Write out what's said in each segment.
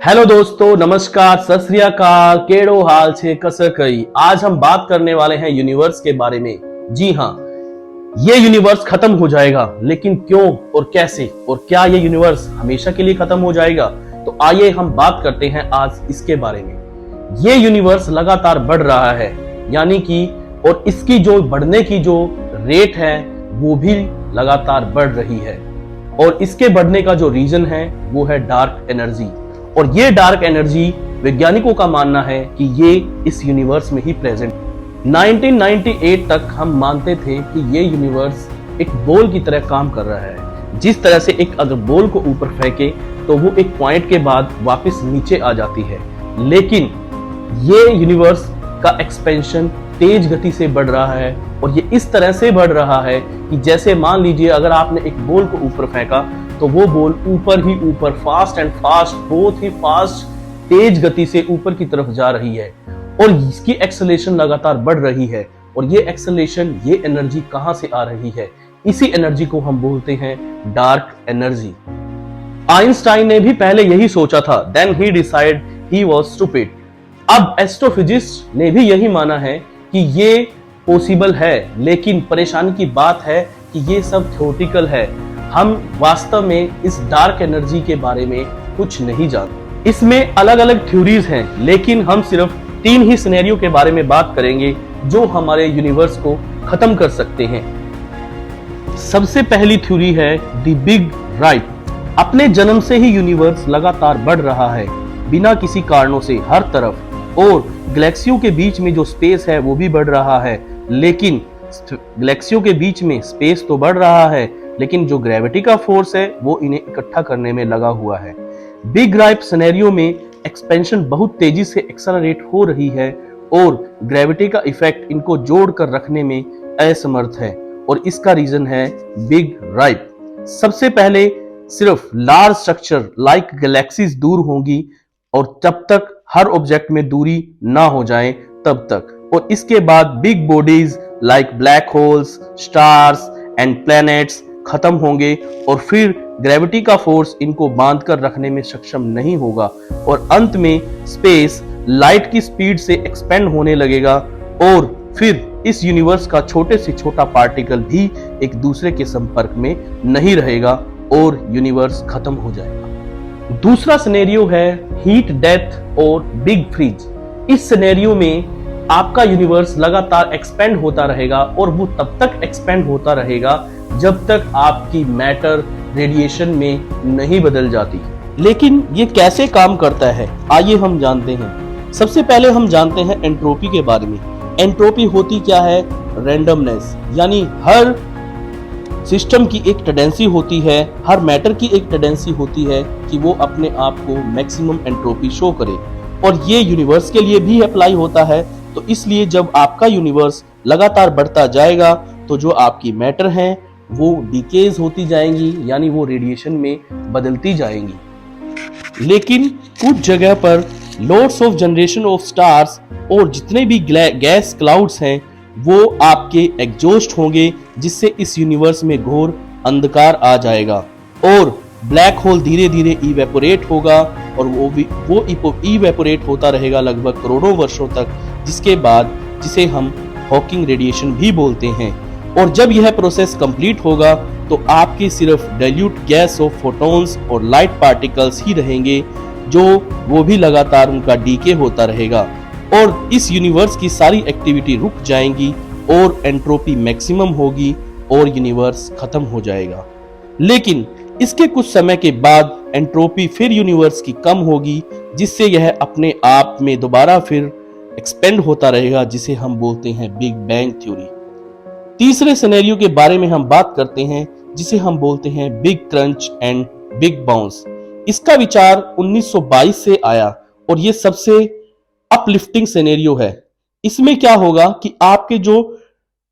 Hello दोस्तों, नमस्कार, सत श्री अकाल, केड़ो हाल छे कसर कई। आज हम बात करने वाले हैं यूनिवर्स के बारे में। जी हाँ, ये यूनिवर्स खत्म हो जाएगा, लेकिन क्यों और कैसे, और क्या ये यूनिवर्स हमेशा के लिए खत्म हो जाएगा? तो आइए हम बात करते हैं आज इसके बारे में। ये यूनिवर्स लगातार बढ़ रहा है, यानी कि और इसकी जो बढ़ने की जो रेट है वो भी लगातार बढ़ रही है। और इसके बढ़ने का जो रीजन है वो है डार्क एनर्जी। और ये डार्क एनर्जी वैज्ञानिकों का मानना है कि ये इस यूनिवर्स में ही प्रेजेंट। 1998 तक हम मानते थे कि ये यूनिवर्स एक बॉल की तरह काम कर रहा है। जिस तरह से एक अगर बॉल को ऊपर फेंके तो वो एक पॉइंट के बाद वापस नीचे आ जाती है, लेकिन ये यूनिवर्स का एक्सपेंशन तेज गति से बढ़ रहा है। और ये इस तरह से बढ़ रहा है कि जैसे मान लीजिए अगर आपने एक बॉल को ऊपर फेंका तो वो बॉल ऊपर ही ऊपर फास्ट एंड फास्ट, बहुत ही फास्ट, तेज गति से ऊपर की तरफ जा रही है। और इसकी एक्सेलरेशन लगातार बढ़ रही है। और ये एक्सेलरेशन, ये एनर्जी कहां से आ रही है? इसी एनर्जी को हम बोलते हैं डार्क एनर्जी। आइंस्टाइन ने भी पहले यही सोचा था, then he decide he was stupid. अब एस्ट्रोफिजिस्ट ने भी यही माना है कि ये पॉसिबल है, लेकिन परेशानी की बात है कि ये सब थ्योरेटिकल है। हम वास्तव में इस डार्क एनर्जी के बारे में कुछ नहीं जानते। इसमें अलग अलग थ्योरीज हैं, लेकिन हम सिर्फ 3 ही सिनेरियो के बारे में बात करेंगे जो हमारे यूनिवर्स को खत्म कर सकते हैं। सबसे पहली थ्योरी है द बिग राइप। अपने जन्म से ही यूनिवर्स लगातार बढ़ रहा है बिना किसी कारणों से हर तरफ, और गैलेक्सियों के बीच में जो स्पेस है वो भी बढ़ रहा है। लेकिन गैलेक्सियों के बीच में स्पेस तो बढ़ रहा है, लेकिन जो ग्रेविटी का फोर्स है वो इन्हें इकट्ठा करने में लगा हुआ है। बिग राइप सिनेरियो में एक्सपेंशन बहुत तेजी से एक्सेलरेट हो रही है और ग्रेविटी का इफेक्ट इनको जोड़ कर रखने में असमर्थ है। और इसका रीजन है बिग राइप। सबसे पहले सिर्फ लार्ज स्ट्रक्चर लाइक गैलेक्सीज दूर होंगी, और जब तक हर ऑब्जेक्ट में दूरी ना हो जाए तब तक। और इसके बाद big bodies like black holes, stars and planets खत्म होंगे, और फिर ग्रेविटी का फोर्स इनको बांध कर रखने में सक्षम नहीं होगा। और अंत में स्पेस लाइट की स्पीड से एक्सपेंड होने लगेगा, और फिर इस यूनिवर्स का छोटे से छोटा पार्टिकल भी एक दूसरे के संपर्क में नहीं रहेगा और यूनिवर्स खत्म हो जाएगा। दूसरा सिनेरियो है हीट डेथ और बिग फ्रीज। इस सिनेरियो में आपका यूनिवर्स लगातार एक्सपेंड होता रहेगा, और वो तब तक एक्सपेंड होता रहेगा जब तक आपकी मैटर रेडिएशन में नहीं बदल जाती। लेकिन ये कैसे काम करता है, आइए हम जानते हैं। सबसे पहले हम जानते हैं एंट्रोपी के बारे में। एंट्रोपी होती क्या है? रैंडमनेस, यानी हर सिस्टम की एक टेंडेंसी होती है, हर मैटर की एक टेंडेंसी होती है कि वो अपने आप को मैक्सिमम एंट्रोपी शो करे। और ये यूनिवर्स के लिए भी अप्लाई होता है। तो इसलिए जब आपका यूनिवर्स लगातार बढ़ता जाएगा तो जो आपकी मैटर हैं वो डिकेज होती जाएंगी, यानी वो रेडिएशन में बदलती जाएंगी। लेकिन कुछ जगह पर lots of generation of stars और जितने भी गैस क्लाउड्स हैं वो आपके एग्जॉस्ट होंगे, जिससे इस यूनिवर्स में घोर अंधकार आ जाएगा और ब्लैक होल धीरे धीरे इवेपोरेट होगा। और वो इवेपोरेट होता रहेगा लगभग करोड़ों वर्षों तक, जिसके बाद जिसे हम हॉकिंग रेडिएशन भी बोलते हैं। और जब यह प्रोसेस कंप्लीट होगा तो आपके सिर्फ डाइल्यूट गैस ऑफ फोटॉन्स और लाइट पार्टिकल्स ही रहेंगे, जो वो भी लगातार उनका डीके होता रहेगा, और इस यूनिवर्स की सारी एक्टिविटी रुक जाएंगी और एंट्रोपी मैक्सिमम होगी और यूनिवर्स खत्म हो जाएगा। लेकिन इसके कुछ समय के बाद एंट्रोपी फिर यूनिवर्स की कम होगी, जिससे यह अपने आप में दोबारा फिर एक्सपेंड होता रहेगा, जिसे हम बोलते हैं बिग बैंग थ्योरी। तीसरे सिनेरियो के बारे में हम बात करते हैं, जिसे हम बोलते हैं big crunch and big bounce. इसका विचार 1922 से आया और ये सबसे अपलिफ्टिंग सिनेरियो है। इसमें क्या होगा कि आपके जो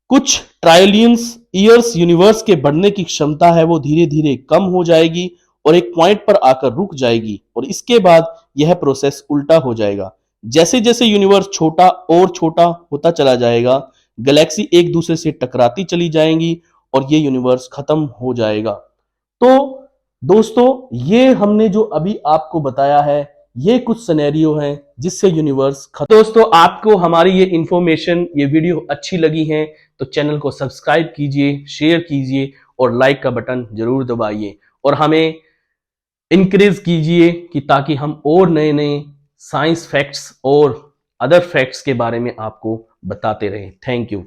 कुछ ट्राइलियंस ईयर्स यूनिवर्स के बढ़ने की क्षमता है वो धीरे धीरे कम हो जाएगी और एक पॉइंट पर आकर रुक जाएगी, और इसके बाद यह प्रोसेस उल्टा हो जाएगा। जैसे जैसे यूनिवर्स छोटा और छोटा होता चला जाएगा, गैलेक्सी एक दूसरे से टकराती चली जाएंगी और ये यूनिवर्स खत्म हो जाएगा। तो दोस्तों, ये हमने जो अभी आपको बताया है ये कुछ सिनेरियो हैं जिससे यूनिवर्स दोस्तों, आपको हमारी ये इंफॉर्मेशन, ये वीडियो अच्छी लगी है तो चैनल को सब्सक्राइब कीजिए, शेयर कीजिए और लाइक का बटन जरूर दबाइए और हमें इंक्रीज कीजिए कि ताकि हम और नए नए साइंस फैक्ट्स और अदर फैक्ट्स के बारे में आपको बताते रहें। Thank you.